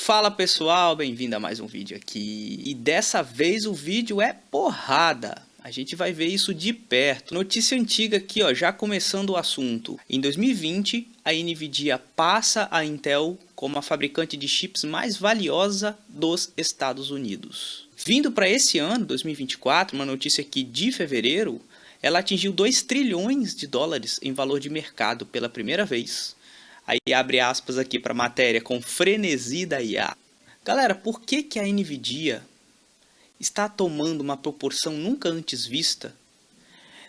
Fala pessoal, bem-vindo a mais um vídeo aqui. E dessa vez o vídeo é porrada. A gente vai ver isso de perto. Notícia antiga aqui, ó, já começando o assunto. Em 2020, a Nvidia passa a Intel como a fabricante de chips mais valiosa dos Estados Unidos. Vindo para esse ano, 2024, uma notícia aqui de fevereiro, ela atingiu 2 trilhões de dólares em valor de mercado pela primeira vez. Aí abre aspas aqui para a matéria, com frenesi da IA. Galera, por que a Nvidia está tomando uma proporção nunca antes vista,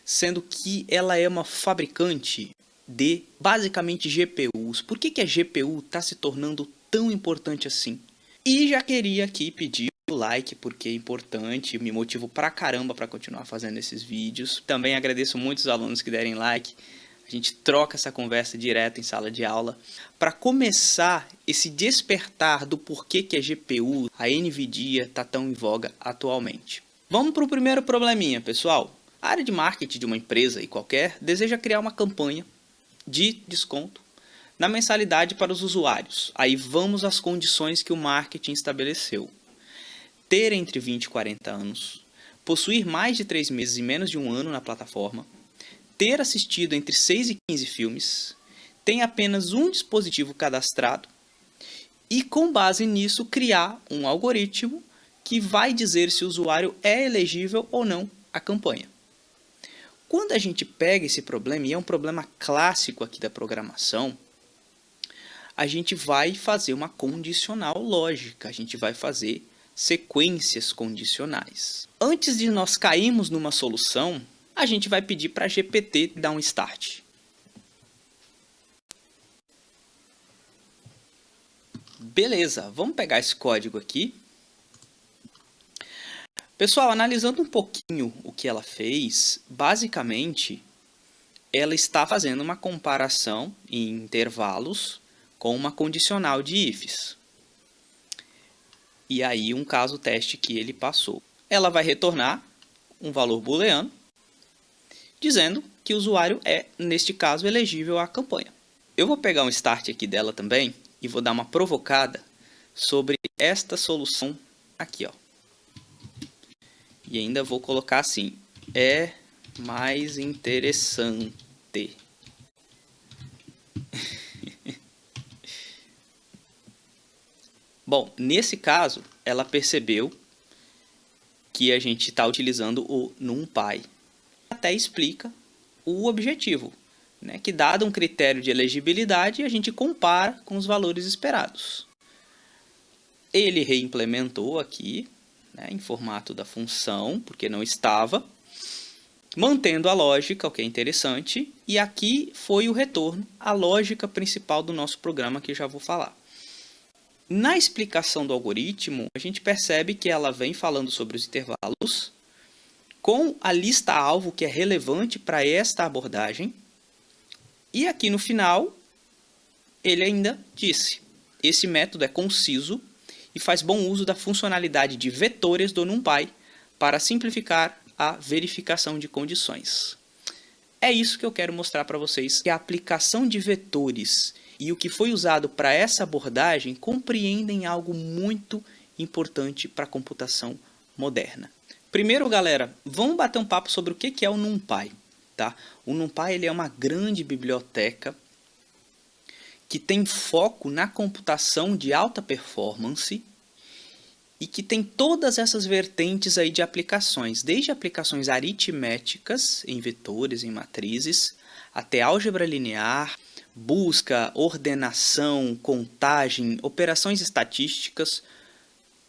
sendo que ela é uma fabricante de basicamente GPUs? Por que a GPU está se tornando tão importante assim? E já queria aqui pedir o like, porque é importante, me motivo pra caramba para continuar fazendo esses vídeos. Também agradeço muito os alunos que derem like. A gente troca essa conversa direto em sala de aula para começar esse despertar do porquê que a GPU, a Nvidia, está tão em voga atualmente. Vamos para o primeiro probleminha, pessoal. A área de marketing de uma empresa e qualquer deseja criar uma campanha de desconto na mensalidade para os usuários. Aí vamos às condições que o marketing estabeleceu. Ter entre 20 e 40 anos, possuir mais de 3 meses e menos de um ano na plataforma, ter assistido entre 6 e 15 filmes, tem apenas um dispositivo cadastrado e, com base nisso, criar um algoritmo que vai dizer se o usuário é elegível ou não à campanha. Quando a gente pega esse problema, e é um problema clássico aqui da programação, a gente vai fazer uma condicional lógica, a gente vai fazer sequências condicionais. Antes de nós cairmos numa solução, a gente vai pedir para a GPT dar um start. Beleza, vamos pegar esse código aqui. Pessoal, analisando um pouquinho o que ela fez, basicamente, ela está fazendo uma comparação em intervalos com uma condicional de ifs. E aí um caso teste que ele passou. Ela vai retornar um valor booleano, dizendo que o usuário é, neste caso, elegível à campanha. Eu vou pegar um start aqui dela também e vou dar uma provocada sobre esta solução aqui, ó. E ainda vou colocar assim, é mais interessante. Bom, nesse caso, ela percebeu que a gente está utilizando o NumPy. Até explica o objetivo, né? Que dado um critério de elegibilidade, a gente compara com os valores esperados. Ele reimplementou aqui, né, em formato da função, porque não estava, mantendo a lógica, o que é interessante, e aqui foi o retorno, a lógica principal do nosso programa, que já vou falar. Na explicação do algoritmo, a gente percebe que ela vem falando sobre os intervalos, com a lista-alvo que é relevante para esta abordagem. E aqui no final, ele ainda disse, esse método é conciso e faz bom uso da funcionalidade de vetores do NumPy para simplificar a verificação de condições. É isso que eu quero mostrar para vocês, que a aplicação de vetores e o que foi usado para essa abordagem compreendem algo muito importante para a computação moderna. Primeiro, galera, vamos bater um papo sobre o que é o NumPy. Tá? O NumPy ele é uma grande biblioteca que tem foco na computação de alta performance e que tem todas essas vertentes aí de aplicações, desde aplicações aritméticas em vetores, em matrizes, até álgebra linear, busca, ordenação, contagem, operações estatísticas.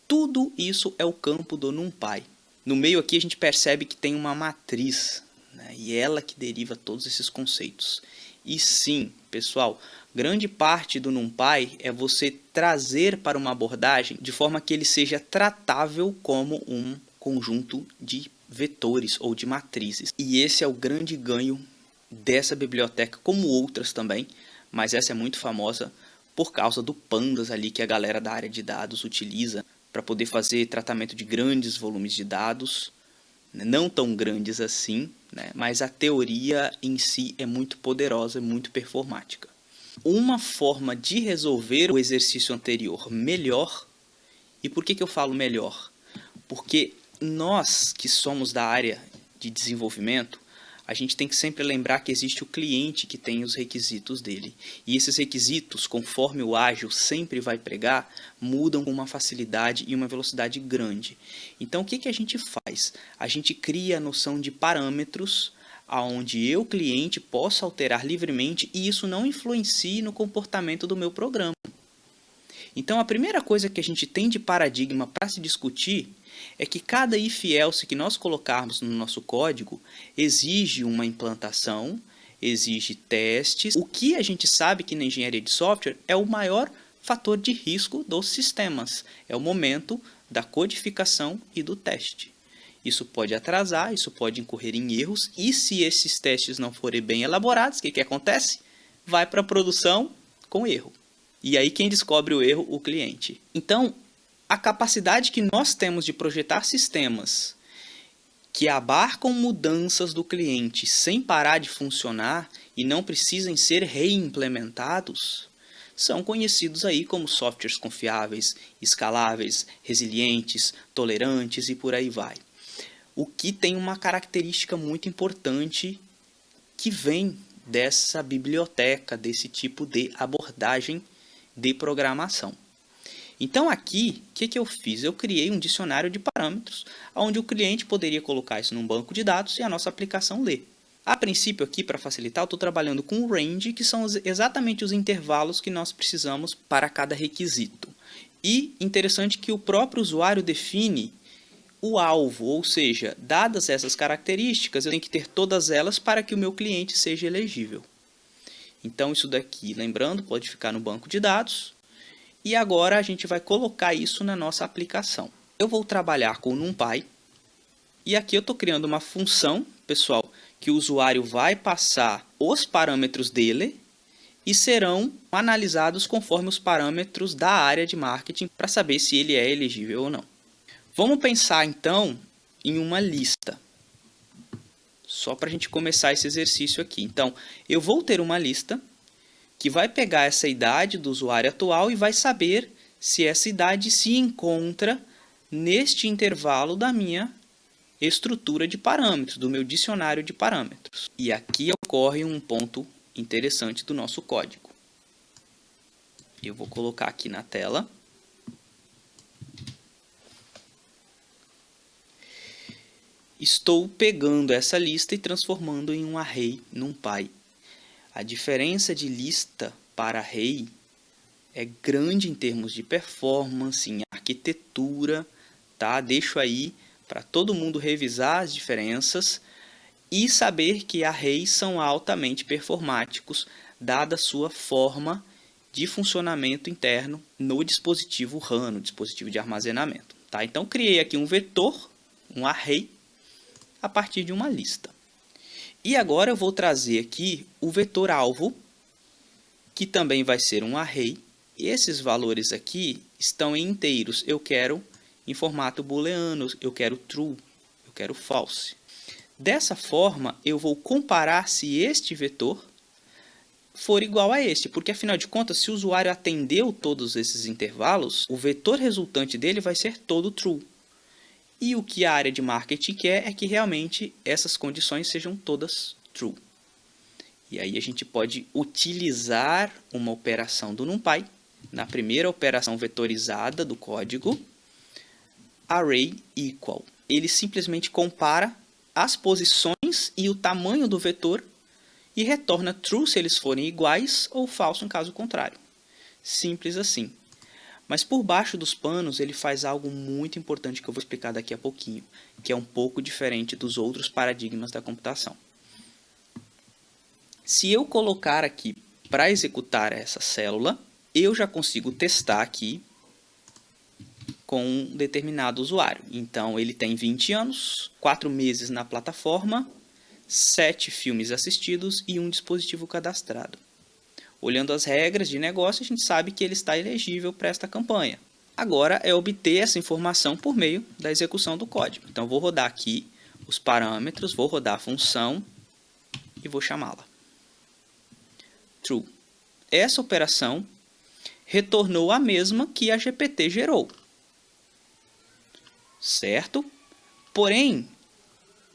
Tudo isso é o campo do NumPy. No meio aqui a gente percebe que tem uma matriz, né, e ela que deriva todos esses conceitos. E sim, pessoal, grande parte do NumPy é você trazer para uma abordagem de forma que ele seja tratável como um conjunto de vetores ou de matrizes. E esse é o grande ganho dessa biblioteca, como outras também, mas essa é muito famosa por causa do Pandas ali que a galera da área de dados utiliza para poder fazer tratamento de grandes volumes de dados, não tão grandes assim, né? Mas a teoria em si é muito poderosa e muito performática. uma forma de resolver o exercício anterior melhor. E por que eu falo melhor? Porque nós que somos da área de desenvolvimento, a gente tem que sempre lembrar que existe o cliente que tem os requisitos dele. E esses requisitos, conforme o ágil sempre vai pregar, mudam com uma facilidade e uma velocidade grande. Então, o que a gente faz? A gente cria a noção de parâmetros onde eu, cliente, posso alterar livremente e isso não influencie no comportamento do meu programa. Então, a primeira coisa que a gente tem de paradigma para se discutir é que cada if-else que nós colocarmos no nosso código exige uma implantação, exige testes. O que a gente sabe que na engenharia de software é o maior fator de risco dos sistemas. É o momento da codificação e do teste. Isso pode atrasar, isso pode incorrer em erros, e se esses testes não forem bem elaborados, o que acontece? Vai para a produção com erro. E aí quem descobre o erro? O cliente. Então, a capacidade que nós temos de projetar sistemas que abarcam mudanças do cliente sem parar de funcionar e não precisem ser reimplementados, são conhecidos aí como softwares confiáveis, escaláveis, resilientes, tolerantes e por aí vai. O que tem uma característica muito importante que vem dessa biblioteca, desse tipo de abordagem de programação. Então aqui, o que eu fiz? Eu criei um dicionário de parâmetros, onde o cliente poderia colocar isso num banco de dados e a nossa aplicação lê. A princípio aqui, para facilitar, eu estou trabalhando com o range, que são exatamente os intervalos que nós precisamos para cada requisito. E interessante que o próprio usuário define o alvo, ou seja, dadas essas características, eu tenho que ter todas elas para que o meu cliente seja elegível. Então isso daqui, lembrando, pode ficar no banco de dados. E agora a gente vai colocar isso na nossa aplicação. Eu vou trabalhar com o NumPy. E aqui eu estou criando uma função, pessoal, que o usuário vai passar os parâmetros dele e serão analisados conforme os parâmetros da área de marketing para saber se ele é elegível ou não. Vamos pensar então em uma lista. Só para a gente começar esse exercício aqui. Então, eu vou ter uma lista que vai pegar essa idade do usuário atual e vai saber se essa idade se encontra neste intervalo da minha estrutura de parâmetros, do meu dicionário de parâmetros. E aqui ocorre um ponto interessante do nosso código. Eu vou colocar aqui na tela. Estou pegando essa lista e transformando em um array NumPy. A diferença de lista para array é grande em termos de performance, em arquitetura, tá? Deixo aí para todo mundo revisar as diferenças e saber que arrays são altamente performáticos, dada a sua forma de funcionamento interno no dispositivo RAM, no dispositivo de armazenamento. Tá? Então, criei aqui um vetor, um array, a partir de uma lista. E agora eu vou trazer aqui o vetor alvo, que também vai ser um array. E esses valores aqui estão em inteiros. Eu quero em formato booleano, eu quero true, eu quero false. Dessa forma, eu vou comparar se este vetor for igual a este, porque afinal de contas, se o usuário atendeu todos esses intervalos, o vetor resultante dele vai ser todo true. E o que a área de marketing quer é que realmente essas condições sejam todas true. E aí a gente pode utilizar uma operação do NumPy, na primeira operação vetorizada do código, array equal. Ele simplesmente compara as posições e o tamanho do vetor e retorna true se eles forem iguais ou falso em caso contrário. Simples assim. Mas por baixo dos panos ele faz algo muito importante que eu vou explicar daqui a pouquinho, que é um pouco diferente dos outros paradigmas da computação. Se eu colocar aqui para executar essa célula, eu já consigo testar aqui com um determinado usuário. Então ele tem 20 anos, 4 meses na plataforma, 7 filmes assistidos e um dispositivo cadastrado. Olhando as regras de negócio, a gente sabe que ele está elegível para esta campanha. Agora é obter essa informação por meio da execução do código. Então vou rodar aqui os parâmetros, vou rodar a função e vou chamá-la. True. essa operação retornou a mesma que a GPT gerou. Certo? Porém,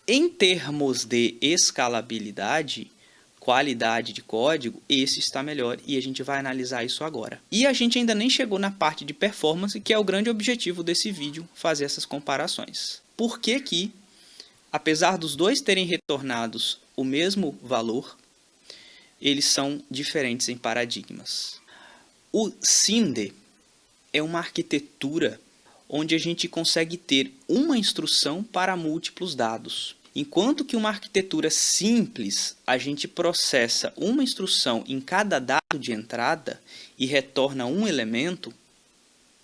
em termos de escalabilidade, qualidade de código, esse está melhor e a gente vai analisar isso agora. E a gente ainda nem chegou na parte de performance, que é o grande objetivo desse vídeo, fazer essas comparações. Por que que, apesar dos dois terem retornados o mesmo valor, eles são diferentes em paradigmas? O Cinde é uma arquitetura onde a gente consegue ter uma instrução para múltiplos dados. Enquanto que uma arquitetura simples, a gente processa uma instrução em cada dado de entrada e retorna um elemento,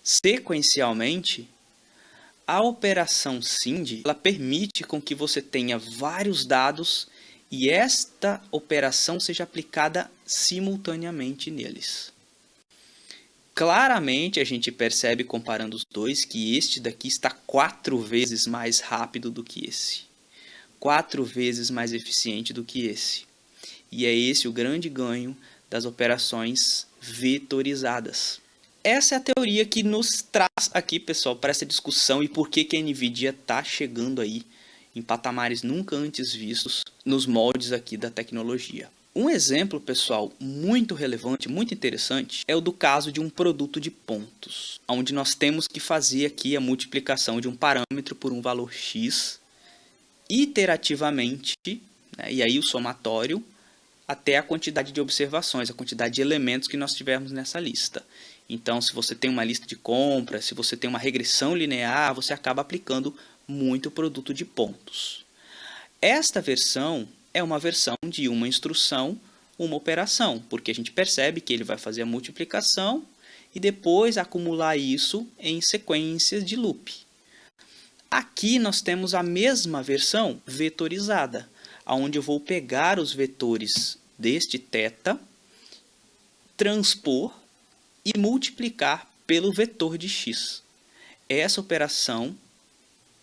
sequencialmente, a operação Cinde ela permite com que você tenha vários dados e esta operação seja aplicada simultaneamente neles. Claramente a gente percebe, comparando os dois, que este daqui está 4 vezes mais rápido do que esse. 4 vezes mais eficiente do que esse. E é esse o grande ganho das operações vetorizadas. Essa é a teoria que nos traz aqui, pessoal, para essa discussão e por que que a NVIDIA está chegando aí em patamares nunca antes vistos nos moldes aqui da tecnologia. Um exemplo, pessoal, muito relevante, muito interessante, é o do caso de um produto de pontos, onde nós temos que fazer aqui a multiplicação de um parâmetro por um valor x, iterativamente, né, e aí o somatório, até a quantidade de observações, a quantidade de elementos que nós tivermos nessa lista. Então, se você tem uma lista de compras, se você tem uma regressão linear, você acaba aplicando muito produto de pontos. Esta versão é uma versão de uma instrução, uma operação, porque a gente percebe que ele vai fazer a multiplicação e depois acumular isso em sequências de loop. Aqui nós temos a mesma versão vetorizada, onde eu vou pegar os vetores deste θ, transpor e multiplicar pelo vetor de x. Essa operação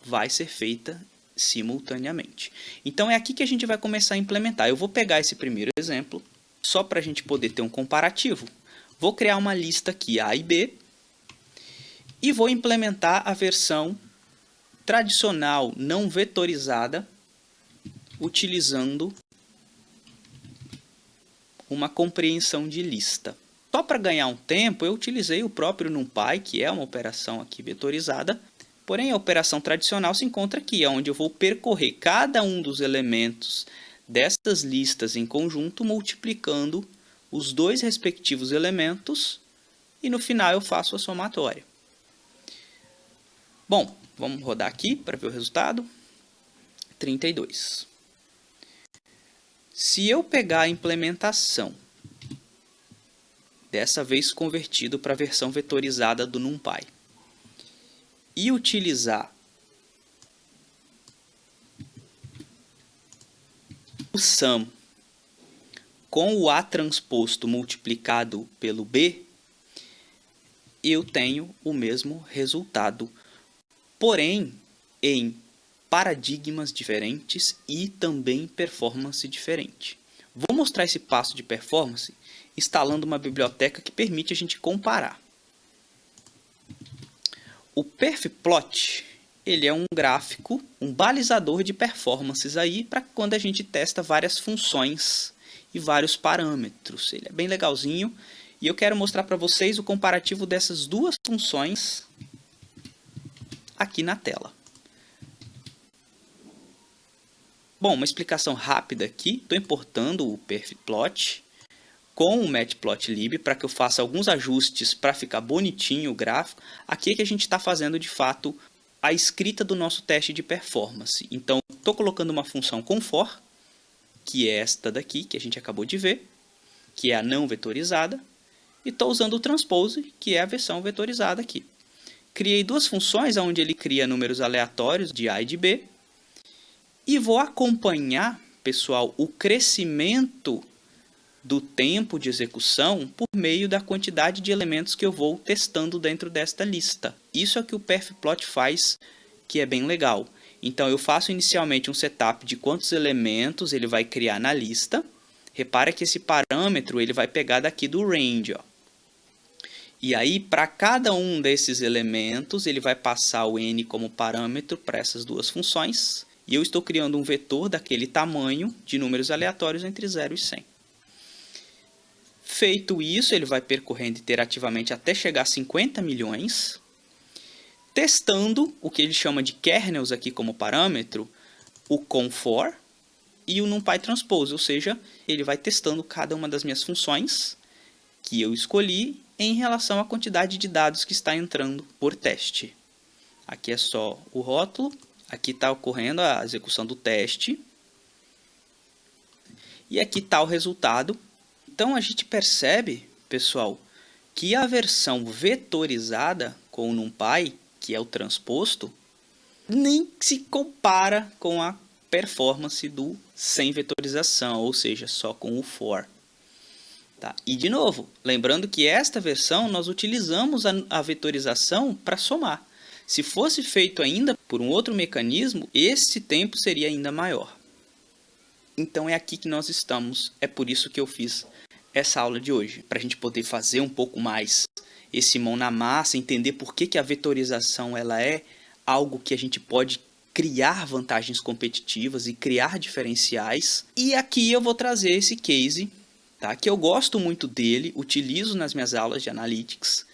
vai ser feita simultaneamente. Então é aqui que a gente vai começar a implementar. Eu vou pegar esse primeiro exemplo, só para a gente poder ter um comparativo. Vou criar uma lista aqui A e B e vou implementar a versão tradicional não vetorizada, utilizando uma compreensão de lista. Só para ganhar um tempo, eu utilizei o próprio NumPy, que é uma operação aqui vetorizada. Porém, a operação tradicional se encontra aqui, onde eu vou percorrer cada um dos elementos destas listas em conjunto, multiplicando os dois respectivos elementos, e no final eu faço a somatória. Bom, vamos rodar aqui para ver o resultado. 32. Se eu pegar a implementação, dessa vez convertido para a versão vetorizada do NumPy, e utilizar o sum com o A transposto multiplicado pelo B, eu tenho o mesmo resultado, porém em paradigmas diferentes e também performance diferente. Vou mostrar esse passo de performance instalando uma biblioteca que permite a gente comparar. O perfplot, ele é um gráfico, um balizador de performances aí para quando a gente testa várias funções e vários parâmetros. Ele é bem legalzinho e eu quero mostrar para vocês o comparativo dessas duas funções aqui na tela. Bom, uma explicação rápida aqui. Estou importando o perfplot com o matplotlib para que eu faça alguns ajustes para ficar bonitinho o gráfico. Aqui é que a gente está fazendo de fato a escrita do nosso teste de performance. Então, estou colocando uma função com for, que é esta daqui que a gente acabou de ver, que é a não vetorizada, e estou usando o transpose, que é a versão vetorizada aqui. Criei duas funções onde ele cria números aleatórios de A e de B, e vou acompanhar, pessoal, o crescimento do tempo de execução por meio da quantidade de elementos que eu vou testando dentro desta lista. Isso é o que o perfplot faz, que é bem legal. Então eu faço inicialmente um setup de quantos elementos ele vai criar na lista. Repara que esse parâmetro ele vai pegar daqui do range, ó. E aí, para cada um desses elementos, ele vai passar o n como parâmetro para essas duas funções. E eu estou criando um vetor daquele tamanho de números aleatórios entre 0 e 100. Feito isso, ele vai percorrendo iterativamente até chegar a 50 milhões, testando o que ele chama de kernels aqui como parâmetro, o confor e o NumPy transpose, ou seja, ele vai testando cada uma das minhas funções que eu escolhi em relação à quantidade de dados que está entrando por teste. Aqui é só o rótulo, aqui está ocorrendo a execução do teste, e aqui está o resultado. Então a gente percebe, pessoal, que a versão vetorizada com o NumPy, que é o transposto, nem se compara com a performance do sem vetorização, ou seja, só com o for. Tá? E de novo, lembrando que esta versão nós utilizamos a vetorização para somar. Se fosse feito ainda por um outro mecanismo, esse tempo seria ainda maior. Então é aqui que nós estamos, é por isso que eu fiz essa aula de hoje, para a gente poder fazer um pouco mais esse mão na massa, entender por que a vetorização ela é algo que a gente pode criar vantagens competitivas e criar diferenciais. E aqui eu vou trazer esse case, tá, que eu gosto muito dele, utilizo nas minhas aulas de Analytics,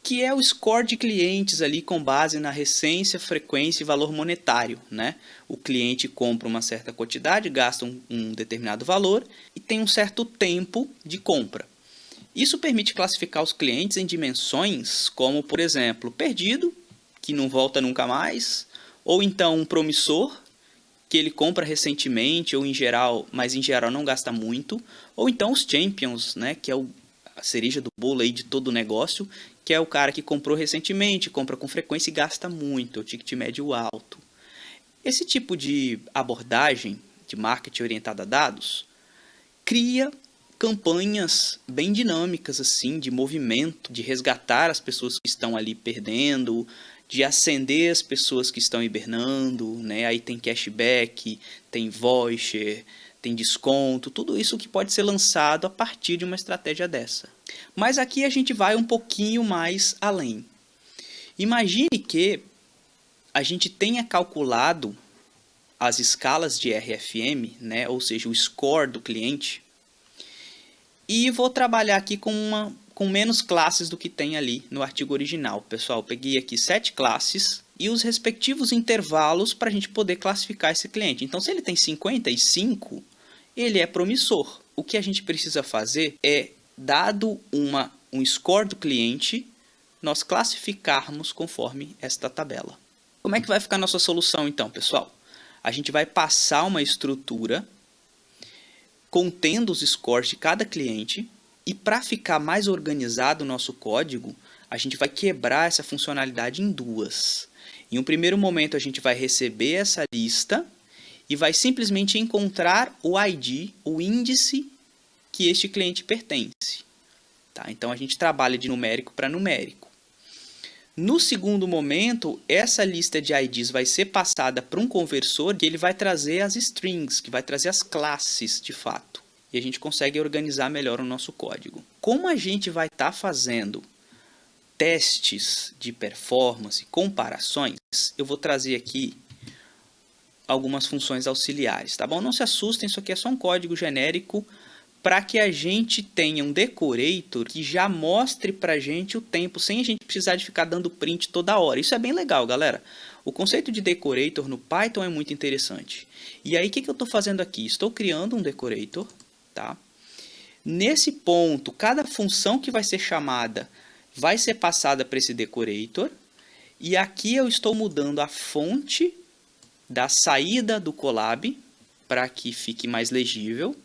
que é o score de clientes ali com base na recência, frequência e valor monetário, né? O cliente compra uma certa quantidade, gasta um determinado valor e tem um certo tempo de compra. Isso permite classificar os clientes em dimensões como, por exemplo, perdido, que não volta nunca mais, ou então um promissor, que ele compra recentemente ou em geral, mas em geral não gasta muito, ou então os champions, né, que é a cereja do bolo aí de todo o negócio, que é o cara que comprou recentemente, compra com frequência e gasta muito, o ticket médio alto. Esse tipo de abordagem de marketing orientada a dados cria campanhas bem dinâmicas assim, de movimento, de resgatar as pessoas que estão ali perdendo, de acender as pessoas que estão hibernando, né? Aí tem cashback, tem voucher, tem desconto, tudo isso que pode ser lançado a partir de uma estratégia dessa. Mas aqui a gente vai um pouquinho mais além. Imagine que a gente tenha calculado as escalas de RFM, né? Ou seja, o score do cliente, e vou trabalhar aqui com menos classes do que tem ali no artigo original. Pessoal, peguei aqui 7 classes e os respectivos intervalos para a gente poder classificar esse cliente. Então, se ele tem 55, ele é promissor. O que a gente precisa fazer é, dado um score do cliente, nós classificarmos conforme esta tabela. Como é que vai ficar a nossa solução então, pessoal? A gente vai passar uma estrutura contendo os scores de cada cliente, e para ficar mais organizado o nosso código, a gente vai quebrar essa funcionalidade em duas. Em um primeiro momento a gente vai receber essa lista e vai simplesmente encontrar o ID, o índice que este cliente pertence. Tá? Então a gente trabalha de numérico para numérico. No segundo momento, essa lista de IDs vai ser passada para um conversor que ele vai trazer as strings, que vai trazer as classes de fato. E a gente consegue organizar melhor o nosso código. Como a gente vai estar fazendo testes de performance, comparações, eu vou trazer aqui algumas funções auxiliares, tá bom? Não se assustem, isso aqui é só um código genérico para que a gente tenha um decorator que já mostre para a gente o tempo, sem a gente precisar de ficar dando print toda hora. Isso é bem legal, galera. O conceito de decorator no Python é muito interessante. E aí, o que eu estou fazendo aqui? Estou criando um decorator, tá? Nesse ponto, cada função que vai ser chamada vai ser passada para esse decorator. E aqui eu estou mudando a fonte da saída do Colab para que fique mais legível.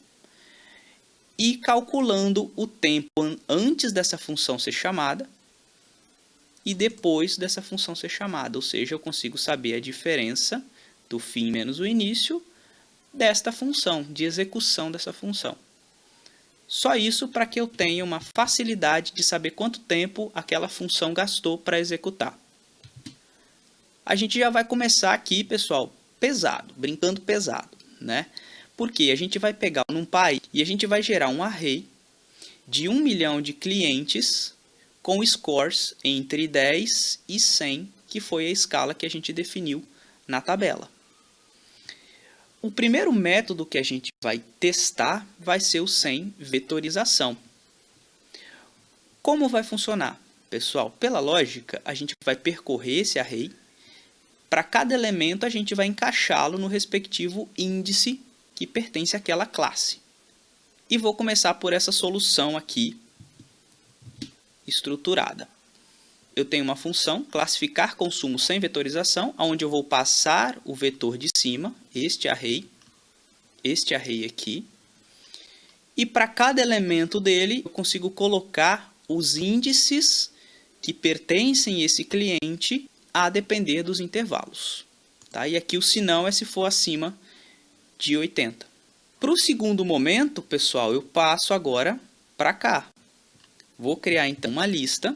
E calculando o tempo antes dessa função ser chamada e depois dessa função ser chamada. Ou seja, eu consigo saber a diferença do fim menos o início desta função, de execução dessa função. Só isso para que eu tenha uma facilidade de saber quanto tempo aquela função gastou para executar. A gente já vai começar aqui, pessoal, pesado, brincando pesado, né? Porque a gente vai pegar o NumPy e a gente vai gerar um array de 1 milhão de clientes com scores entre 10 e 100, que foi a escala que a gente definiu na tabela. O primeiro método que a gente vai testar vai ser o sem vetorização. Como vai funcionar? Pessoal, pela lógica, a gente vai percorrer esse array. Para cada elemento, a gente vai encaixá-lo no respectivo índice que pertence àquela classe. E vou começar por essa solução aqui, estruturada. Eu tenho uma função, classificar consumo sem vetorização, onde eu vou passar o vetor de cima, este array aqui. E para cada elemento dele, eu consigo colocar os índices que pertencem a esse cliente a depender dos intervalos. Tá? E aqui o sinão é se for acima de 80. Para o segundo momento, pessoal, eu passo agora para cá. Vou criar então uma lista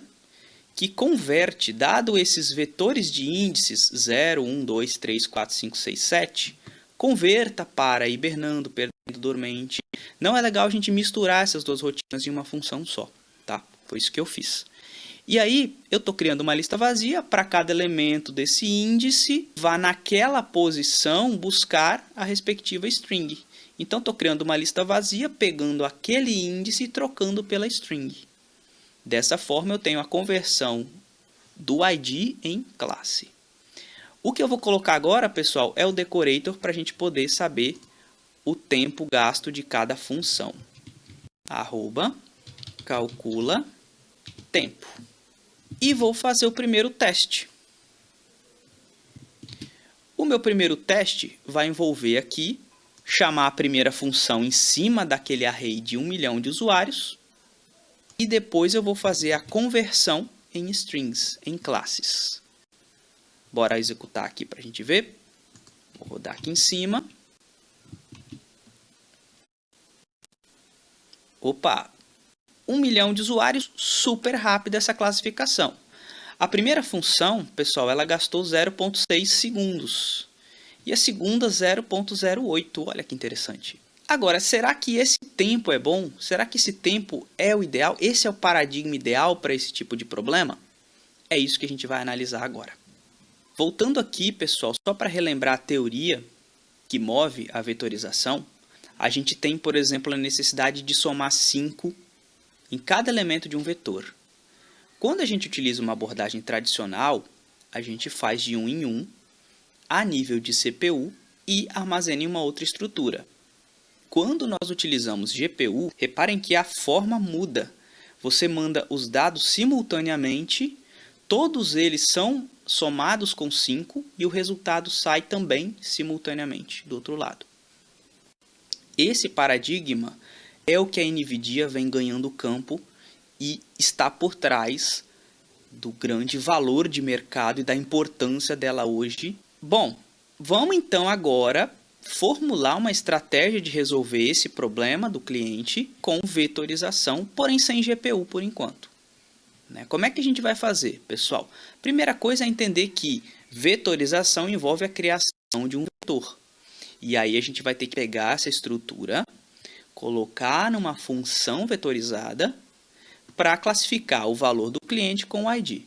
que converte, dado esses vetores de índices 0, 1, 2, 3, 4, 5, 6, 7, converta para hibernando, perdendo, dormente. Não é legal a gente misturar essas duas rotinas em uma função só. Tá? Foi isso que eu fiz. E aí, eu estou criando uma lista vazia, para cada elemento desse índice, vá naquela posição buscar a respectiva string. Então, estou criando uma lista vazia, pegando aquele índice e trocando pela string. Dessa forma, eu tenho a conversão do ID em classe. O que eu vou colocar agora, pessoal, é o decorator para a gente poder saber o tempo gasto de cada função. Arroba, calcula, tempo. E vou fazer o primeiro teste. O meu primeiro teste vai envolver aqui chamar a primeira função em cima daquele array de 1 milhão de usuários. E depois eu vou fazer a conversão em strings, em classes. Bora executar aqui para a gente ver. Vou rodar aqui em cima. Opa! 1 milhão de usuários, super rápida essa classificação. A primeira função, pessoal, ela gastou 0,6 segundos. E a segunda 0,08. Olha que interessante. Agora, será que esse tempo é bom? Será que esse tempo é o ideal? Esse é o paradigma ideal para esse tipo de problema? É isso que a gente vai analisar agora. Voltando aqui, pessoal, só para relembrar a teoria que move a vetorização, a gente tem, por exemplo, a necessidade de somar 5 em cada elemento de um vetor. Quando a gente utiliza uma abordagem tradicional, a gente faz de 1 em 1, a nível de CPU, e armazena em uma outra estrutura. Quando nós utilizamos GPU, reparem que a forma muda. Você manda os dados simultaneamente, todos eles são somados com 5 e o resultado sai também simultaneamente do outro lado. Esse paradigma é o que a NVIDIA vem ganhando campo e está por trás do grande valor de mercado e da importância dela hoje. Bom, vamos então agora formular uma estratégia de resolver esse problema do cliente com vetorização, porém sem GPU por enquanto. Como é que a gente vai fazer, pessoal? Primeira coisa é entender que vetorização envolve a criação de um vetor. E aí a gente vai ter que pegar essa estrutura, colocar numa função vetorizada para classificar o valor do cliente com o ID.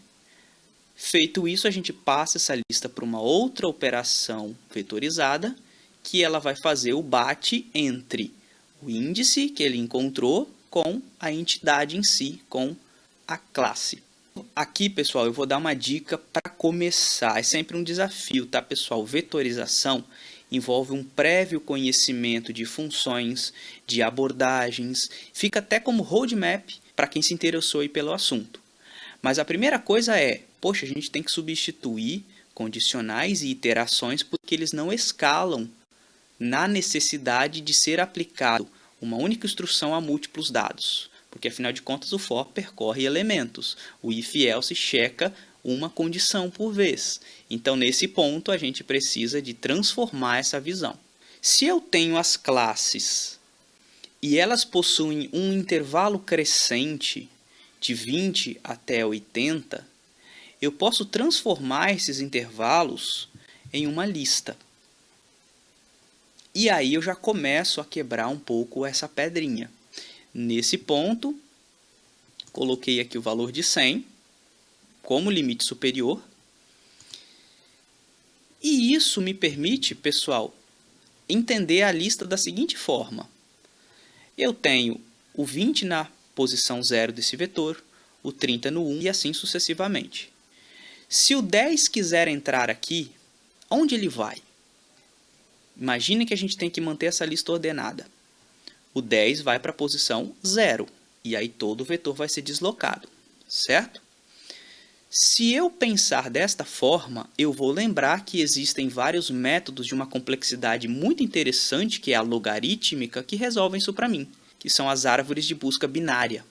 Feito isso, a gente passa essa lista para uma outra operação vetorizada, que ela vai fazer o bate entre o índice que ele encontrou com a entidade em si, com a classe. Aqui, pessoal, eu vou dar uma dica para começar. É sempre um desafio, tá, pessoal? Vetorização envolve um prévio conhecimento de funções, de abordagens, fica até como roadmap para quem se interessou aí pelo assunto. Mas a primeira coisa é, poxa, a gente tem que substituir condicionais e iterações porque eles não escalam na necessidade de ser aplicado uma única instrução a múltiplos dados. Porque, afinal de contas, o for percorre elementos. O if-else checa uma condição por vez. Então, nesse ponto, a gente precisa de transformar essa visão. Se eu tenho as classes e elas possuem um intervalo crescente de 20 até 80, eu posso transformar esses intervalos em uma lista. E aí eu já começo a quebrar um pouco essa pedrinha. Nesse ponto, coloquei aqui o valor de 100 como limite superior. E isso me permite, pessoal, entender a lista da seguinte forma. Eu tenho o 20 na posição 0 desse vetor, o 30 no 1 e assim sucessivamente. Se o 10 quiser entrar aqui, onde ele vai? Imagine que a gente tem que manter essa lista ordenada. O 10 vai para a posição 0, e aí todo o vetor vai ser deslocado, certo? Se eu pensar desta forma, eu vou lembrar que existem vários métodos de uma complexidade muito interessante, que é a logarítmica, que resolvem isso para mim, que são as árvores de busca binária.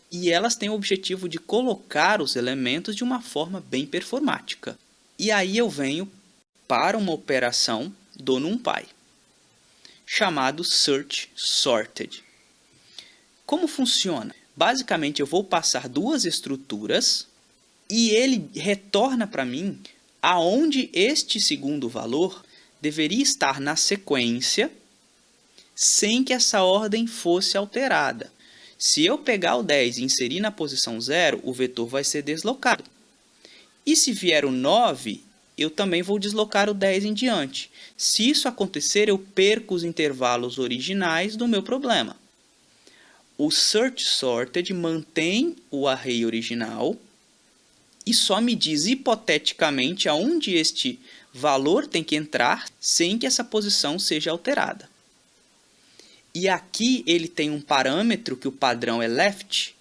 E elas têm o objetivo de colocar os elementos de uma forma bem performática. E aí eu venho para uma operação do NumPy, chamado Search Sorted. Como funciona? Basicamente, eu vou passar duas estruturas e ele retorna para mim aonde este segundo valor deveria estar na sequência sem que essa ordem fosse alterada. Se eu pegar o 10 e inserir na posição 0, o vetor vai ser deslocado. E se vier o 9, eu também vou deslocar o 10 em diante. Se isso acontecer, eu perco os intervalos originais do meu problema. O Search Sorted mantém o array original e só me diz hipoteticamente aonde este valor tem que entrar sem que essa posição seja alterada. E aqui ele tem um parâmetro que o padrão é left,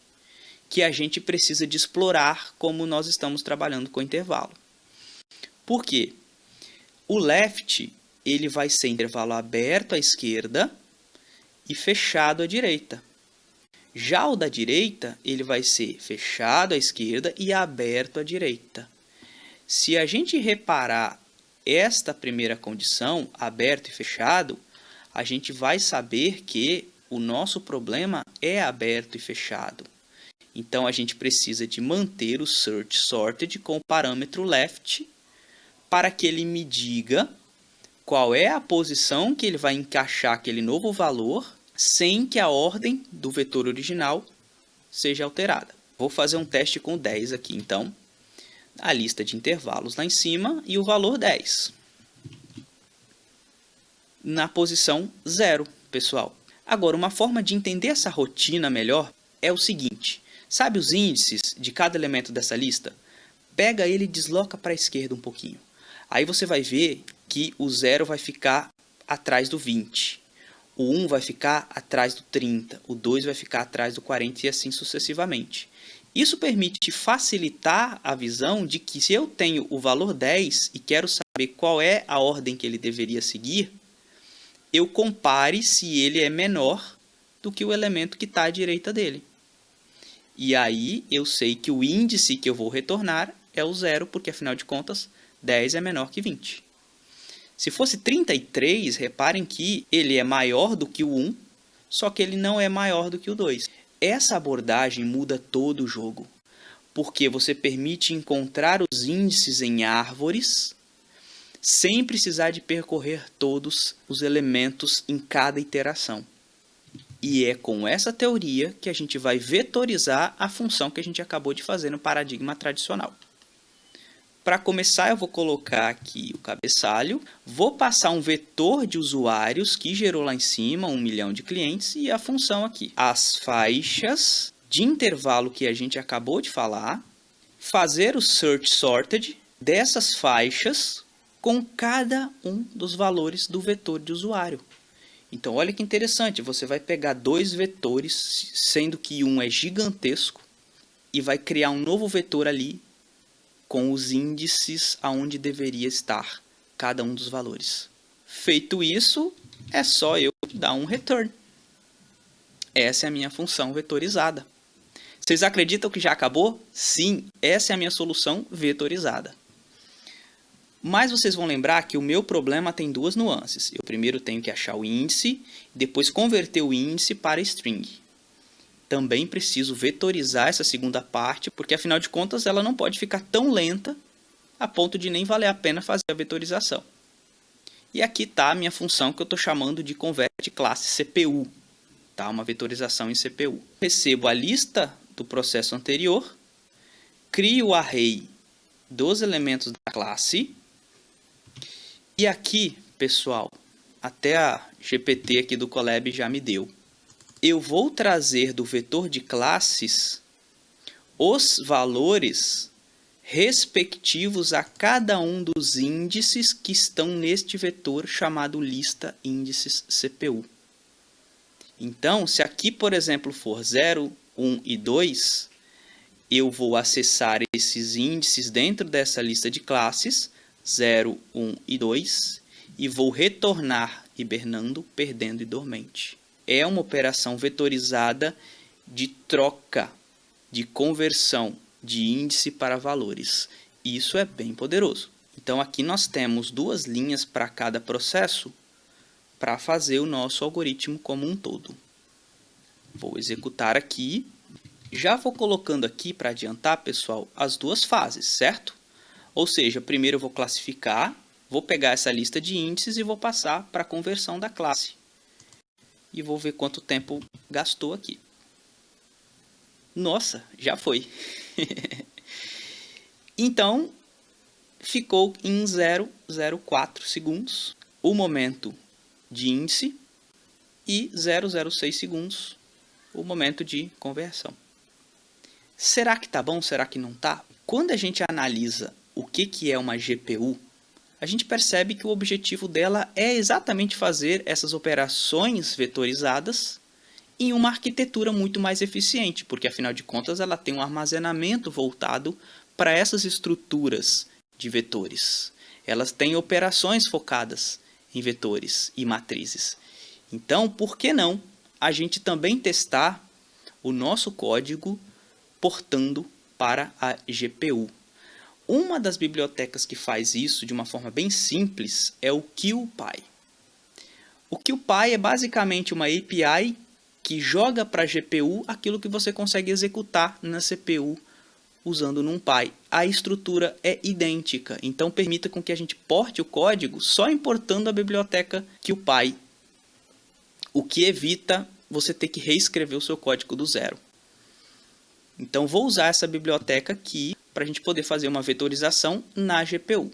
que a gente precisa de explorar como nós estamos trabalhando com intervalo. Por quê? O left ele vai ser intervalo aberto à esquerda e fechado à direita. Já o da direita, ele vai ser fechado à esquerda e aberto à direita. Se a gente reparar esta primeira condição, aberto e fechado, a gente vai saber que o nosso problema é aberto e fechado. Então, a gente precisa de manter o Search Sorted com o parâmetro left para que ele me diga qual é a posição que ele vai encaixar aquele novo valor sem que a ordem do vetor original seja alterada. Vou fazer um teste com 10 aqui, então. A lista de intervalos lá em cima e o valor 10. Na posição 0, pessoal. Agora, uma forma de entender essa rotina melhor é o seguinte. Sabe os índices de cada elemento dessa lista? Pega ele e desloca para a esquerda um pouquinho. Aí você vai ver que o 0 vai ficar atrás do 20. O 1 vai ficar atrás do 30. O 2 vai ficar atrás do 40 e assim sucessivamente. Isso permite facilitar a visão de que se eu tenho o valor 10 e quero saber qual é a ordem que ele deveria seguir, eu compare se ele é menor do que o elemento que está à direita dele. E aí eu sei que o índice que eu vou retornar é o 0, porque afinal de contas 10 é menor que 20. Se fosse 33, reparem que ele é maior do que o 1, só que ele não é maior do que o 2. Essa abordagem muda todo o jogo, porque você permite encontrar os índices em árvores sem precisar de percorrer todos os elementos em cada iteração. E é com essa teoria que a gente vai vetorizar a função que a gente acabou de fazer no paradigma tradicional. Para começar, eu vou colocar aqui o cabeçalho, vou passar um vetor de usuários que gerou lá em cima 1 milhão de clientes e a função aqui. As faixas de intervalo que a gente acabou de falar, fazer o search sorted dessas faixas com cada um dos valores do vetor de usuário. Então, olha que interessante, você vai pegar dois vetores, sendo que um é gigantesco, e vai criar um novo vetor ali com os índices aonde deveria estar cada um dos valores. Feito isso, é só eu dar um return. Essa é a minha função vetorizada. Vocês acreditam que já acabou? Sim, essa é a minha solução vetorizada. Mas vocês vão lembrar que o meu problema tem duas nuances. Eu primeiro tenho que achar o índice, depois converter o índice para string. Também preciso vetorizar essa segunda parte, porque afinal de contas ela não pode ficar tão lenta a ponto de nem valer a pena fazer a vetorização. E aqui está a minha função que eu estou chamando de convert classe CPU, tá? Uma vetorização em CPU. Recebo a lista do processo anterior, crio o array dos elementos da classe, e aqui, pessoal, até a GPT aqui do Colab já me deu. Eu vou trazer do vetor de classes os valores respectivos a cada um dos índices que estão neste vetor chamado lista índices CPU. Então, se aqui, por exemplo, for 0, 1 e 2, eu vou acessar esses índices dentro dessa lista de classes, 0, 1 e 2, e vou retornar hibernando, perdendo e dormente. É uma operação vetorizada de troca, de conversão de índice para valores. Isso é bem poderoso. Então aqui nós temos duas linhas para cada processo para fazer o nosso algoritmo como um todo. Vou executar aqui. Já vou colocando aqui para adiantar, pessoal, as duas fases, certo? Ou seja, primeiro eu vou classificar, vou pegar essa lista de índices e vou passar para a conversão da classe. E vou ver quanto tempo gastou aqui. Nossa, já foi. Então, ficou em 0,04 segundos o momento de índice e 0,06 segundos o momento de conversão. Será que tá bom? Será que não tá? Quando a gente analisa o que é uma GPU, a gente percebe que o objetivo dela é exatamente fazer essas operações vetorizadas em uma arquitetura muito mais eficiente, porque afinal de contas ela tem um armazenamento voltado para essas estruturas de vetores. Elas têm operações focadas em vetores e matrizes. Então, por que não a gente também testar o nosso código portando para a GPU? Uma das bibliotecas que faz isso de uma forma bem simples é o QPy. O QPy é basicamente uma API que joga para a GPU aquilo que você consegue executar na CPU usando NumPy. A estrutura é idêntica, então permita com que a gente porte o código só importando a biblioteca QPy, o que evita você ter que reescrever o seu código do zero. Então vou usar essa biblioteca aqui para a gente poder fazer uma vetorização na GPU.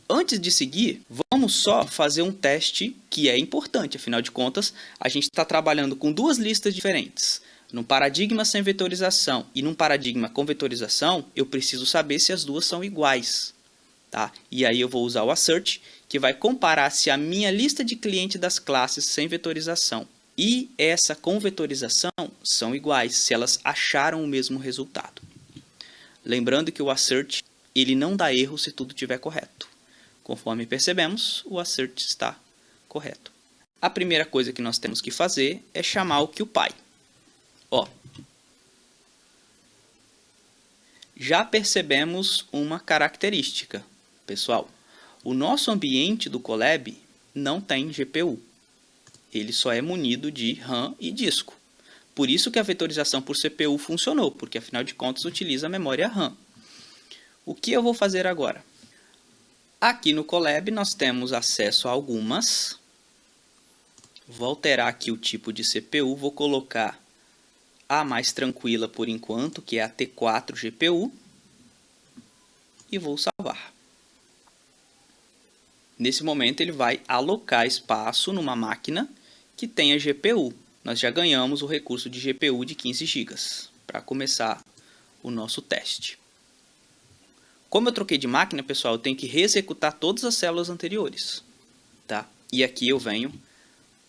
Antes de seguir, vamos só fazer um teste que é importante. Afinal de contas, a gente está trabalhando com duas listas diferentes. Num paradigma sem vetorização e num paradigma com vetorização, eu preciso saber se as duas são iguais. Tá? E aí eu vou usar o assert, que vai comparar se a minha lista de cliente das classes sem vetorização e essa com vetorização são iguais, se elas acharam o mesmo resultado. Lembrando que o assert ele não dá erro se tudo estiver correto. Conforme percebemos, o assert está correto. A primeira coisa que nós temos que fazer é chamar o QPy. Ó, já percebemos uma característica, pessoal. O nosso ambiente do Colab não tem GPU. Ele só é munido de RAM e disco. Por isso que a vetorização por CPU funcionou, porque afinal de contas utiliza a memória RAM. O que eu vou fazer agora? Aqui no Colab nós temos acesso a algumas. Vou alterar aqui o tipo de CPU, vou colocar a mais tranquila por enquanto, que é a T4 GPU. E vou salvar. Nesse momento ele vai alocar espaço numa máquina que tenha GPU. Nós já ganhamos o recurso de GPU de 15 GB para começar o nosso teste. Como eu troquei de máquina, pessoal, eu tenho que reexecutar todas as células anteriores. Tá? E aqui eu venho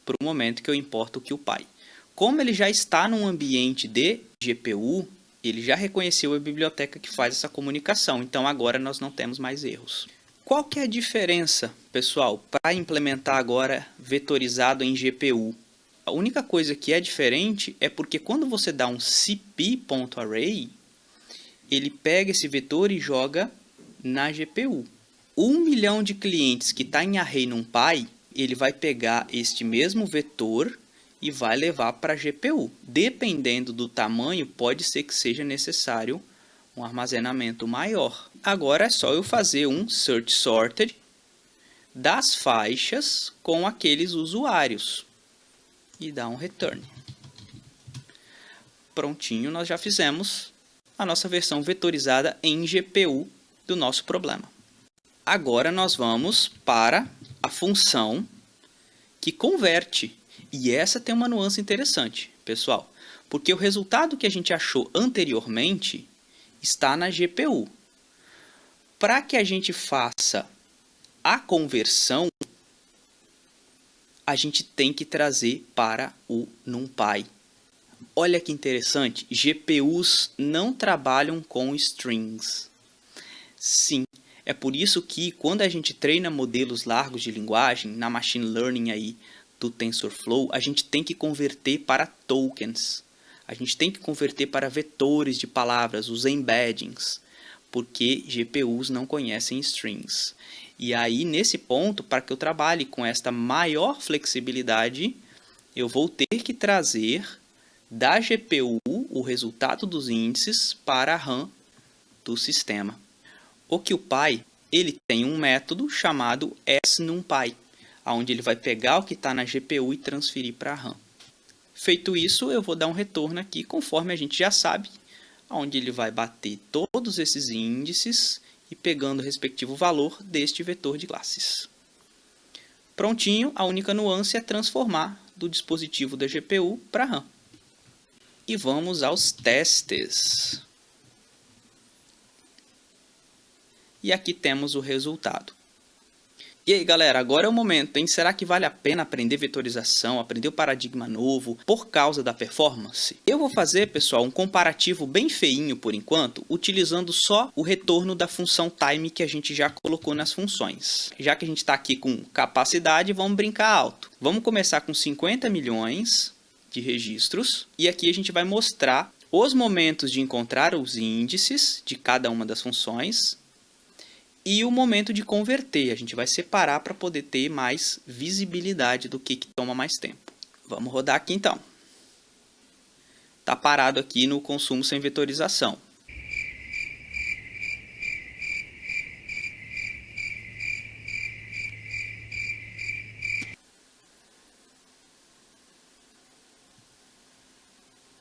para o momento que eu importo o QPy. Como ele já está num ambiente de GPU, ele já reconheceu a biblioteca que faz essa comunicação. Então agora nós não temos mais erros. Qual que é a diferença, pessoal, para implementar agora vetorizado em GPU? A única coisa que é diferente é porque quando você dá um cp.array, ele pega esse vetor e joga na GPU. 1 milhão de clientes que está em array NumPy, ele vai pegar este mesmo vetor e vai levar para a GPU. Dependendo do tamanho, pode ser que seja necessário um armazenamento maior. Agora é só eu fazer um search sorted das faixas com aqueles usuários e dá um return. Prontinho, nós já fizemos a nossa versão vetorizada em GPU do nosso problema. Agora nós vamos para a função que converte. E essa tem uma nuance interessante, pessoal, porque o resultado que a gente achou anteriormente está na GPU. Para que a gente faça a conversão, a gente tem que trazer para o NumPy. Olha que interessante, GPUs não trabalham com strings. Sim, é por isso que quando a gente treina modelos largos de linguagem, na machine learning aí do TensorFlow, a gente tem que converter para tokens. A gente tem que converter para vetores de palavras, os embeddings, porque GPUs não conhecem strings. E aí, nesse ponto, para que eu trabalhe com esta maior flexibilidade, eu vou ter que trazer da GPU o resultado dos índices para a RAM do sistema. O QPy, ele tem um método chamado sNumPy, onde ele vai pegar o que está na GPU e transferir para a RAM. Feito isso, eu vou dar um retorno aqui, conforme a gente já sabe, onde ele vai bater todos esses índices e pegando o respectivo valor deste vetor de classes. Prontinho, a única nuance é transformar do dispositivo da GPU para a RAM. E vamos aos testes. E aqui temos o resultado. E aí, galera, agora é o momento, hein? Será que vale a pena aprender vetorização, aprender o paradigma novo por causa da performance? Eu vou fazer, pessoal, um comparativo bem feinho por enquanto, utilizando só o retorno da função time que a gente já colocou nas funções. Já que a gente está aqui com capacidade, vamos brincar alto. Vamos começar com 50 milhões de registros e aqui a gente vai mostrar os momentos de encontrar os índices de cada uma das funções e o momento de converter. A gente vai separar para poder ter mais visibilidade do que toma mais tempo. Vamos rodar aqui então. Está parado aqui no consumo sem vetorização.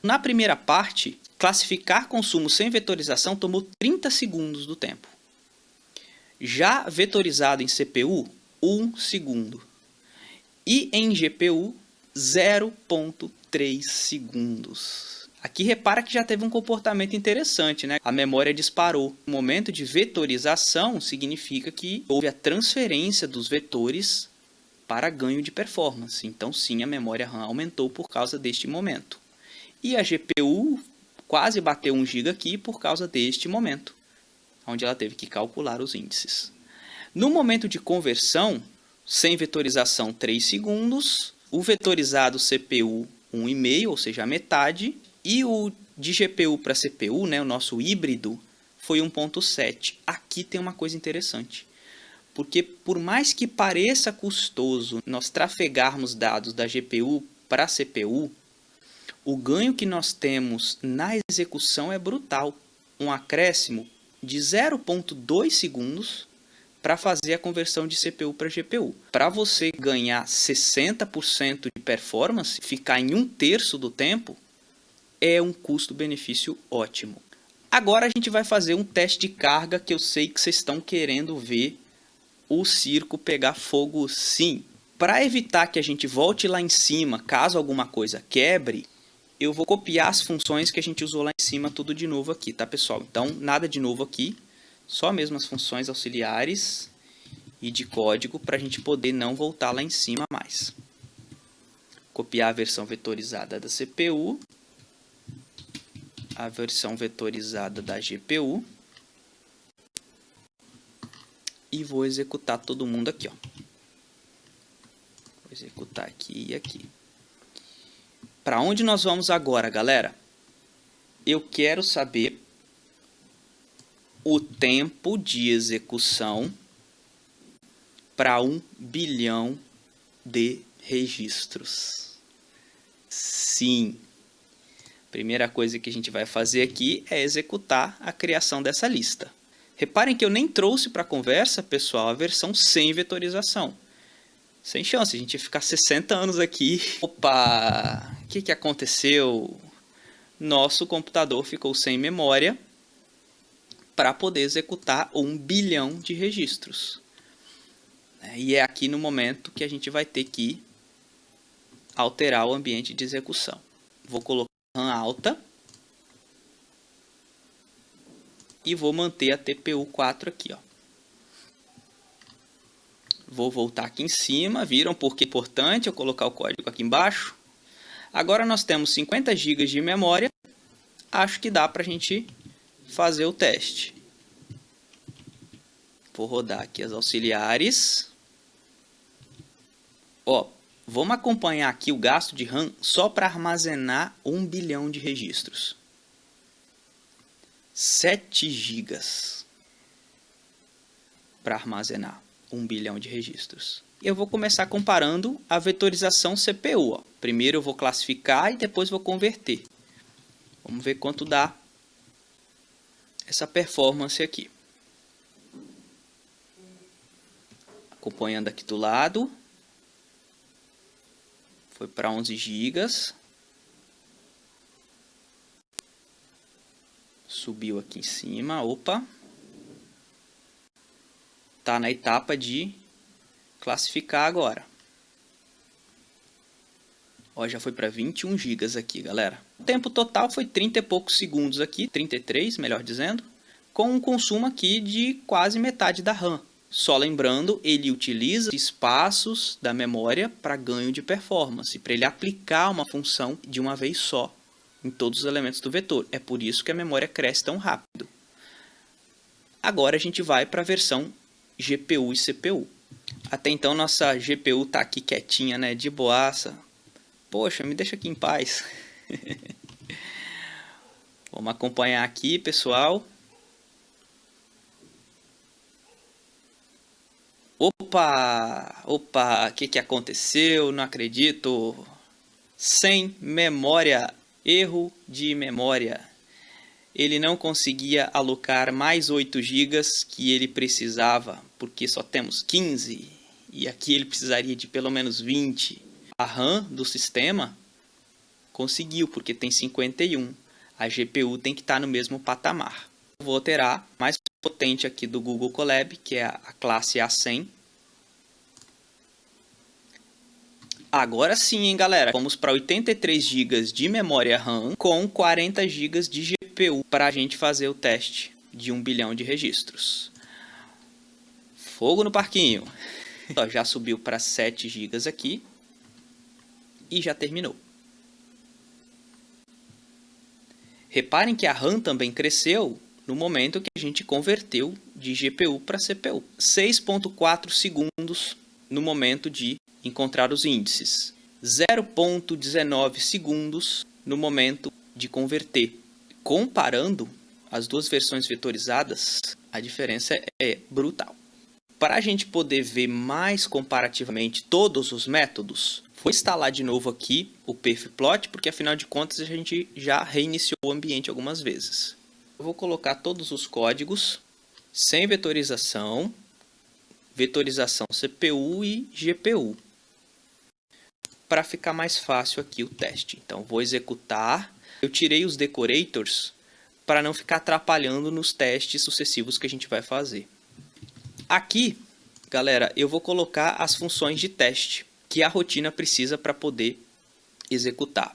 Na primeira parte, classificar consumo sem vetorização tomou 30 segundos do tempo. Já vetorizado em CPU, 1 segundo. E em GPU, 0,3 segundos. Aqui repara que já teve um comportamento interessante, né? A memória disparou. O momento de vetorização significa que houve a transferência dos vetores para ganho de performance. Então sim, a memória RAM aumentou por causa deste momento. E a GPU quase bateu 1 GB aqui por causa deste momento, onde ela teve que calcular os índices. No momento de conversão, sem vetorização 3 segundos, o vetorizado CPU 1,5, ou seja, a metade, e o de GPU para CPU, né, o nosso híbrido, foi 1,7. Aqui tem uma coisa interessante, porque por mais que pareça custoso nós trafegarmos dados da GPU para a CPU, o ganho que nós temos na execução é brutal. Um acréscimo de 0,2 segundos para fazer a conversão de CPU para GPU. Para você ganhar 60% de performance, ficar em 1/3 do tempo, é um custo-benefício ótimo. Agora a gente vai fazer um teste de carga que eu sei que vocês estão querendo ver o circo pegar fogo sim. Para evitar que a gente volte lá em cima, caso alguma coisa quebre, eu vou copiar as funções que a gente usou lá em cima tudo de novo aqui, tá, pessoal? Então, nada de novo aqui, só mesmo as funções auxiliares e de código para a gente poder não voltar lá em cima mais. Copiar a versão vetorizada da CPU, a versão vetorizada da GPU e vou executar todo mundo aqui, ó. Vou executar aqui e aqui. Para onde nós vamos agora, galera? Eu quero saber o tempo de execução para 1 bilhão de registros. Sim. Primeira coisa que a gente vai fazer aqui é executar a criação dessa lista. Reparem que eu nem trouxe para a conversa, pessoal, a versão sem vetorização. Sem chance, a gente ia ficar 60 anos aqui. Opa, o que aconteceu? Nosso computador ficou sem memória para poder executar 1 bilhão de registros. E é aqui no momento que a gente vai ter que alterar o ambiente de execução. Vou colocar RAM alta e vou manter a TPU 4 aqui, ó. Vou voltar aqui em cima, viram porque é importante eu colocar o código aqui embaixo? Agora nós temos 50 GB de memória, acho que dá para a gente fazer o teste. Vou rodar aqui as auxiliares. Ó, vamos acompanhar aqui o gasto de RAM só para armazenar 1 bilhão de registros. 7 GB para armazenar 1 bilhão de registros. Eu vou começar comparando a vetorização CPU. Ó. Primeiro eu vou classificar e depois vou converter. Vamos ver quanto dá essa performance aqui. Acompanhando aqui do lado. Foi para 11 GB. Subiu aqui em cima. Opa. Está na etapa de classificar agora. Ó, já foi para 21 GB aqui, galera. O tempo total foi 30 e poucos segundos aqui, 33, melhor dizendo, com um consumo aqui de quase metade da RAM. Só lembrando, ele utiliza espaços da memória para ganho de performance, para ele aplicar uma função de uma vez só em todos os elementos do vetor. É por isso que a memória cresce tão rápido. Agora a gente vai para a versão GPU e CPU. Até então nossa GPU tá aqui quietinha, né, de boaça. Poxa, me deixa aqui em paz. Vamos acompanhar aqui, pessoal. Opa, o que aconteceu? Não acredito. Sem memória, erro de memória. Ele não conseguia alocar mais 8 GB que ele precisava, porque só temos 15, e aqui ele precisaria de pelo menos 20. A RAM do sistema conseguiu, porque tem 51. A GPU tem que estar no mesmo patamar. Eu vou alterar a mais potente aqui do Google Colab, que é a classe A100. Agora sim, hein, galera? Vamos para 83 GB de memória RAM com 40 GB de GPU para a gente fazer o teste de 1 bilhão de registros. Fogo no parquinho. Ó, já subiu para 7 GB aqui e já terminou. Reparem que a RAM também cresceu no momento que a gente converteu de GPU para CPU. 6,4 segundos no momento de encontrar os índices. 0,19 segundos no momento de converter. Comparando as duas versões vetorizadas, a diferença é brutal. Para a gente poder ver mais comparativamente todos os métodos, vou instalar de novo aqui o perfplot, porque afinal de contas a gente já reiniciou o ambiente algumas vezes. Eu vou colocar todos os códigos sem vetorização, vetorização CPU e GPU, para ficar mais fácil aqui o teste. Então vou executar. Eu tirei os decorators para não ficar atrapalhando nos testes sucessivos que a gente vai fazer. Aqui, galera, eu vou colocar as funções de teste que a rotina precisa para poder executar.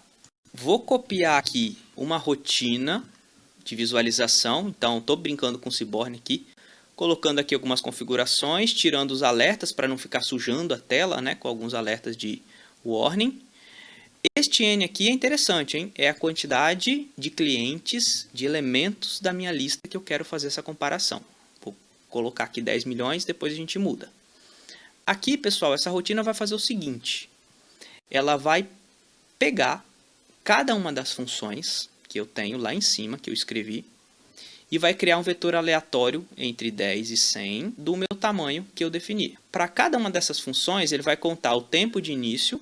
Vou copiar aqui uma rotina de visualização. Então estou brincando com o Seaborn aqui, colocando aqui algumas configurações, tirando os alertas para não ficar sujando a tela, né, com alguns alertas de warning. Este N aqui é interessante, hein? É a quantidade de clientes, de elementos da minha lista que eu quero fazer essa comparação. Vou colocar aqui 10 milhões, depois a gente muda. Aqui, pessoal, essa rotina vai fazer o seguinte. Ela vai pegar cada uma das funções que eu tenho lá em cima, que eu escrevi, e vai criar um vetor aleatório entre 10 e 100 do meu tamanho que eu defini. Para cada uma dessas funções, ele vai contar o tempo de início,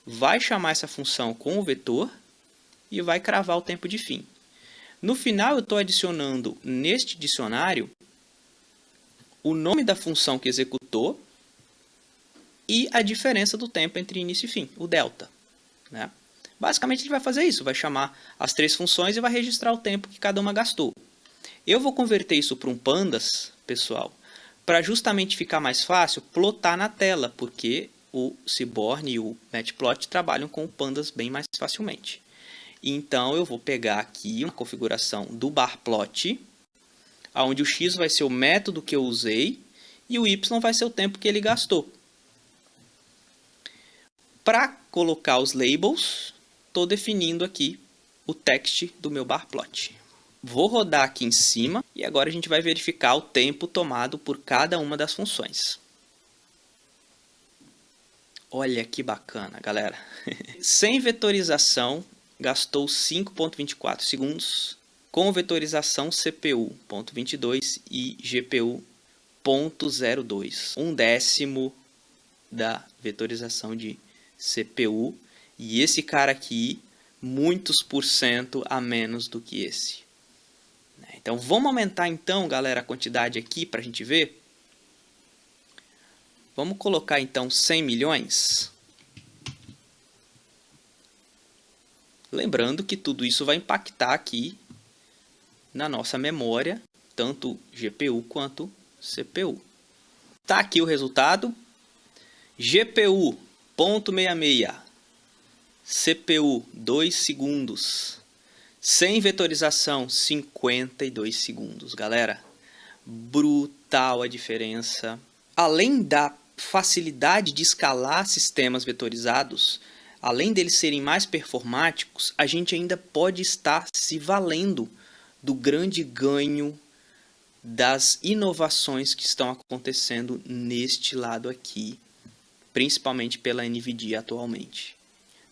vai chamar essa função com o vetor e vai cravar o tempo de fim. No final, eu estou adicionando neste dicionário o nome da função que executou e a diferença do tempo entre início e fim, o delta, né? Basicamente ele vai fazer isso, vai chamar as 3 funções e vai registrar o tempo que cada uma gastou. Eu vou converter isso para um pandas, pessoal, para justamente ficar mais fácil plotar na tela, porque o Seaborn e o Matplotlib trabalham com pandas bem mais facilmente. Então eu vou pegar aqui uma configuração do barplot, onde o x vai ser o método que eu usei e o y vai ser o tempo que ele gastou. Para colocar os labels, estou definindo aqui o text do meu barplot. Vou rodar aqui em cima e agora a gente vai verificar o tempo tomado por cada uma das funções. Olha que bacana, galera. Sem vetorização, gastou 5,24 segundos. Com vetorização, CPU 0,22 e GPU 0,02. 1/10 da vetorização de CPU. E esse cara aqui, muitos por cento a menos do que esse. Então, vamos aumentar então, galera, a quantidade aqui para a gente ver. Vamos colocar então 100 milhões. Lembrando que tudo isso vai impactar aqui na nossa memória, tanto GPU quanto CPU. Está aqui o resultado. GPU 0,66, CPU 2 segundos, sem vetorização 52 segundos, galera. Brutal a diferença. Além da facilidade de escalar sistemas vetorizados, além deles serem mais performáticos, a gente ainda pode estar se valendo do grande ganho das inovações que estão acontecendo neste lado aqui, principalmente pela NVIDIA atualmente.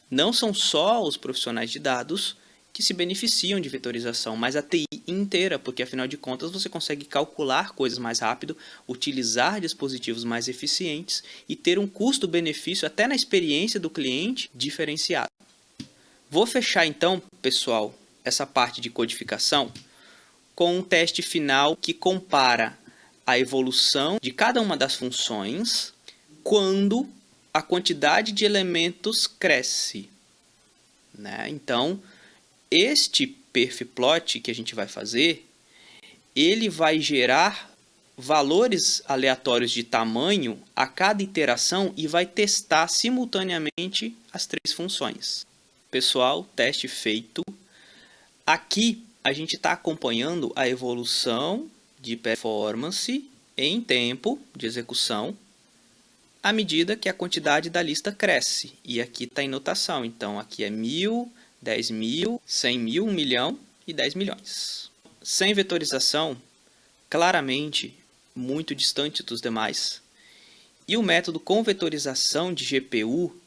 Não são só os profissionais de dados que se beneficiam de vetorização, mas a TI inteira, porque afinal de contas você consegue calcular coisas mais rápido, utilizar dispositivos mais eficientes e ter um custo-benefício até na experiência do cliente diferenciado. Vou fechar então, pessoal, essa parte de codificação com um teste final que compara a evolução de cada uma das funções quando a quantidade de elementos cresce, né? Então, este perfplot que a gente vai fazer, ele vai gerar valores aleatórios de tamanho a cada iteração e vai testar simultaneamente as 3 funções. Pessoal, teste feito. Aqui a gente está acompanhando a evolução de performance em tempo de execução à medida que a quantidade da lista cresce. E aqui está em notação. Então, aqui é 1.000, 10.000, 100.000, 1 milhão e 10 milhões. Sem vetorização, claramente muito distante dos demais. E o método com vetorização de GPU,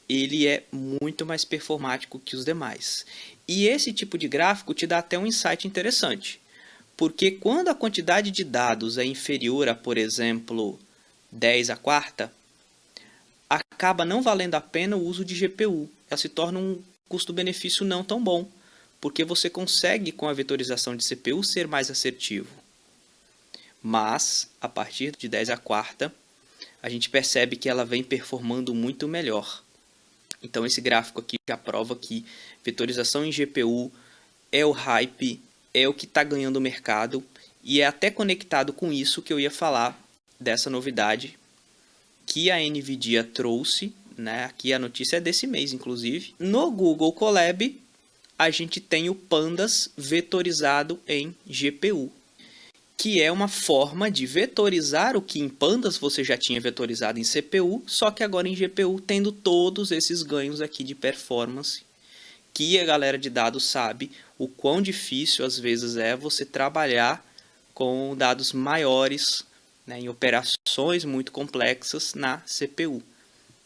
ele é muito mais performático que os demais. E esse tipo de gráfico te dá até um insight interessante. Porque quando a quantidade de dados é inferior a, por exemplo, 10 à quarta, acaba não valendo a pena o uso de GPU. Ela se torna um custo-benefício não tão bom, porque você consegue, com a vetorização de CPU, ser mais assertivo. Mas, a partir de 10 à quarta, a gente percebe que ela vem performando muito melhor. Então, esse gráfico aqui já prova que vetorização em GPU é o hype, é o que está ganhando o mercado, e é até conectado com isso que eu ia falar dessa novidade que a NVIDIA trouxe, né? Aqui a notícia é desse mês, inclusive. No Google Colab, a gente tem o Pandas vetorizado em GPU, que é uma forma de vetorizar o que em Pandas você já tinha vetorizado em CPU, só que agora em GPU, tendo todos esses ganhos aqui de performance, que a galera de dados sabe o quão difícil às vezes é você trabalhar com dados maiores, né, em operações muito complexas na CPU.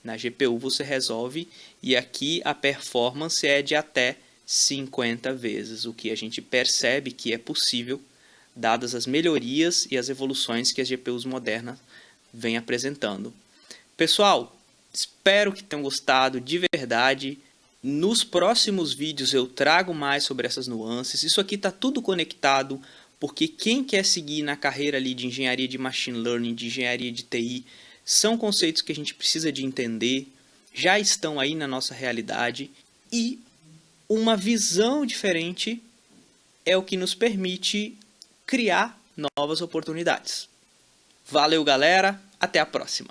Na GPU você resolve e aqui a performance é de até 50 vezes, o que a gente percebe que é possível dadas as melhorias e as evoluções que as GPUs modernas vêm apresentando. Pessoal, espero que tenham gostado de verdade. Nos próximos vídeos eu trago mais sobre essas nuances. Isso aqui está tudo conectado porque quem quer seguir na carreira ali de engenharia de machine learning, de engenharia de TI, são conceitos que a gente precisa de entender, já estão aí na nossa realidade, e uma visão diferente é o que nos permite criar novas oportunidades. Valeu, galera, até a próxima!